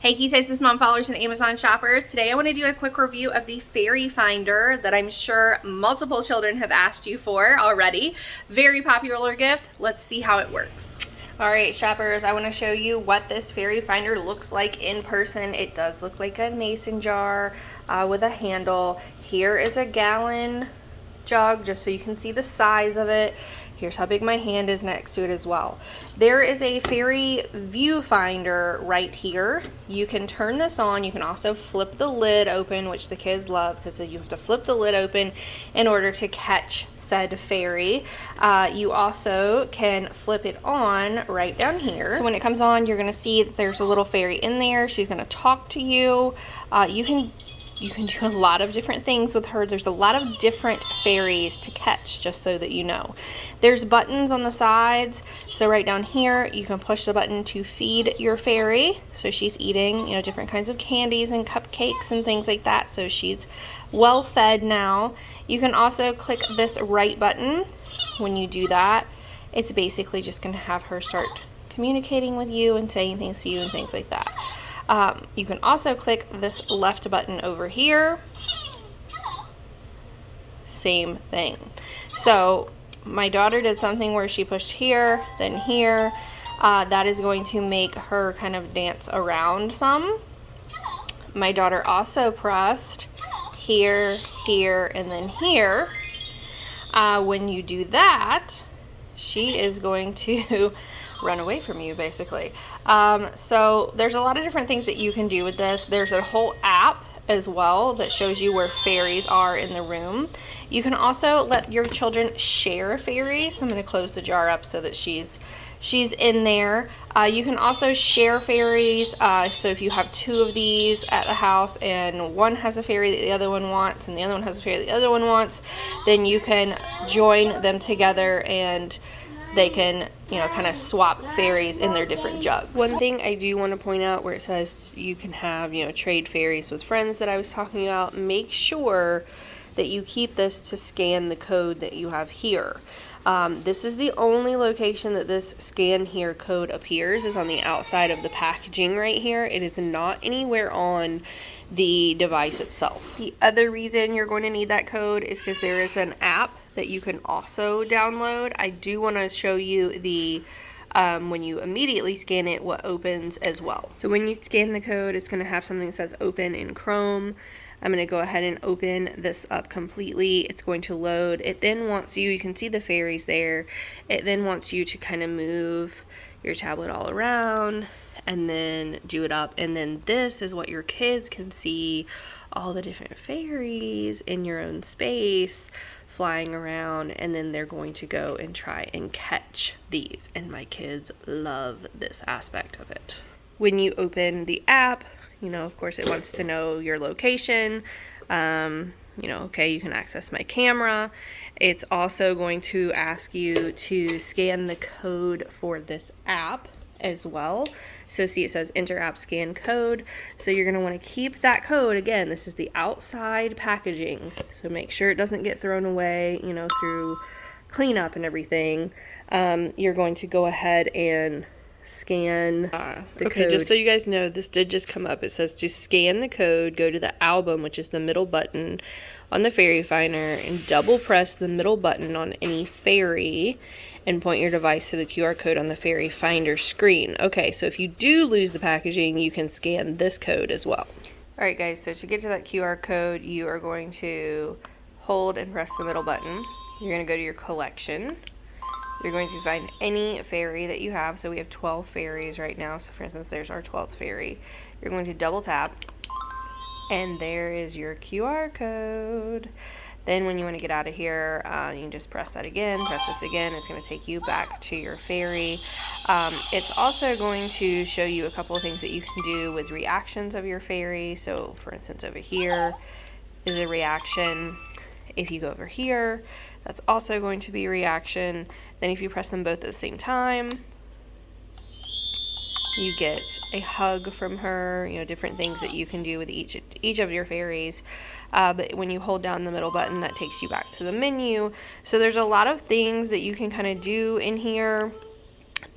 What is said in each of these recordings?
Hey Ketosis Mom followers and Amazon shoppers. Today I want to do a quick review of the Fairy Finder that I'm sure multiple children have asked you for already. Very popular gift. Let's see how it works. Alright shoppers, I want to show you what this Fairy Finder looks like in person. It does look like a mason jar with a handle. Here is a gallon jug just so you can see the size of it. Here's how big my hand is next to it as well. There is a fairy viewfinder right here. You can turn this on. You can also flip the lid open, which the kids love because you have to flip the lid open in order to catch said fairy. You also can flip it on right down here. So when it comes on, you're gonna see that there's a little fairy in there. She's gonna talk to you. You can do a lot of different things with her. There's a lot of different fairies to catch, just so that you know. There's buttons on the sides. So right down here, you can push the button to feed your fairy. So she's eating, different kinds of candies and cupcakes and things like that. So she's well fed now. You can also click this right button. When you do that, it's basically just gonna have her start communicating with you and saying things to you and things like that. You can also click this left button over here. Same thing. So my daughter did something where she pushed here, then here. That is going to make her kind of dance around some. My daughter also pressed here, here, and then here. When you do that, she is going to run away from you, basically. So there's a lot of different things that you can do with this. There's a whole app as well that shows you where fairies are in the room. You can also let your children share fairies. I'm going to close the jar up so that she's in there. You can also share fairies. So if you have two of these at the house and one has a fairy that the other one wants and the other one has a fairy that the other one wants, then you can join them together and they can, kind of swap fairies in their different jugs. One thing I do want to point out where it says you can have, trade fairies with friends that I was talking about, make sure that you keep this to scan the code that you have here. This is the only location that this scan here code appears is on the outside of the packaging right here. It is not anywhere on the device itself. The other reason you're going to need that code is because there is an app that you can also download. I do want to show you the when you immediately scan it, what opens as well. So when you scan the code, it's going to have something that says open in Chrome. I'm going to go ahead and open this up completely. It's going to load. It then wants you can see the fairies there. It then wants you to kind of move your tablet all around and then do it up. And then this is what your kids can see, all the different fairies in your own space flying around, and then they're going to go and try and catch these. And my kids love this aspect of it. When you open the app, of course it wants to know your location. Okay, you can access my camera. It's also going to ask you to scan the code for this app as well. So see, it says enter app scan code. So you're going to want to keep that code. Again, this is the outside packaging. So make sure it doesn't get thrown away, through cleanup and everything. You're going to go ahead and scan the code. Just so you guys know, this did just come up. It says to scan the code, go to the album, which is the middle button on the Fairy Finder, and double press the middle button on any fairy and point your device to the QR code on the Fairy Finder screen. Okay, so if you do lose the packaging, you can scan this code as well. Alright guys, so to get to that QR code, you are going to hold and press the middle button. You're going to go to your collection. You're going to find any fairy that you have. So we have 12 fairies right now. So for instance, there's our 12th fairy. You're going to double tap, and there is your QR code. Then when you want to get out of here, you can just press that again, press this again. It's going to take you back to your fairy. It's also going to show you a couple of things that you can do with reactions of your fairy. So for instance, over here is a reaction. If you go over here, that's also going to be a reaction. Then if you press them both at the same time, you get a hug from her, different things that you can do with each of your fairies. But when you hold down the middle button, that takes you back to the menu. So there's a lot of things that you can kind of do in here.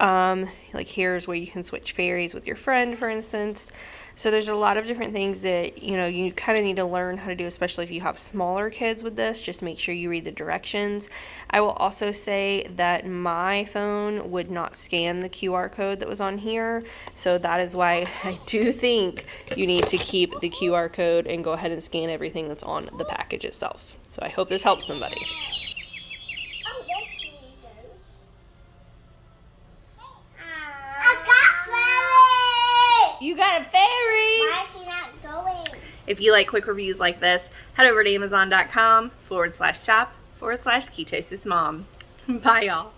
Like here's where you can switch fairies with your friend, for instance. So there's a lot of different things that, you know, you kind of need to learn how to do, especially if you have smaller kids with this. Just make sure you read the directions. I will also say that my phone would not scan the QR code that was on here. So that is why I do think you need to keep the QR code and go ahead and scan everything that's on the package itself. So I hope this helps somebody. Oh, there she goes. I got fairy! You got a fairy! Why is she not going? If you like quick reviews like this, head over to amazon.com/shop/ketosismom. Bye, y'all.